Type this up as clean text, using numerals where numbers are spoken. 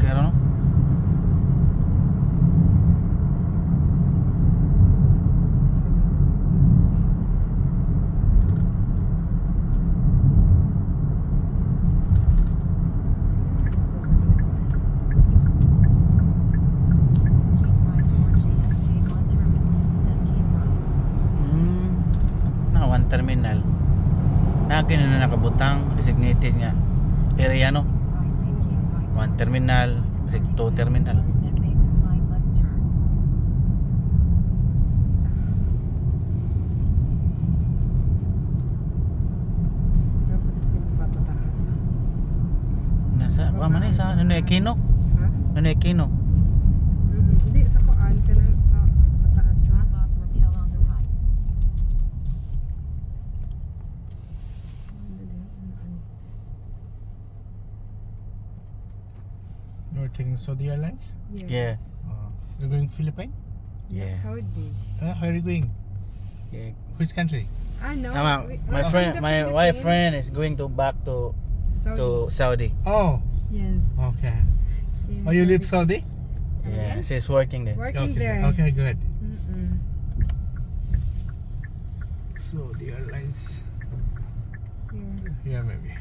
bunker, no? One terminal. Nagin na nakabutang designated nga area, no? One terminal, two terminal. Nasa wa man sa Ninoy Aquino? Ha? Ninoy Aquino. Hindi sa kuan kanang pataas na. You're taking Saudi Airlines? Yeah. You're going Philippines? Yeah. Saudi. Where are you going? Yeah. Which country? No. My friend, my wife friend is going to back to Saudi. Oh, Yes. okay. Oh, you live Saudi? Yeah, she's working there. Working Okay, there. okay, good. Mm-mm. Saudi Airlines. Here. Yeah, maybe.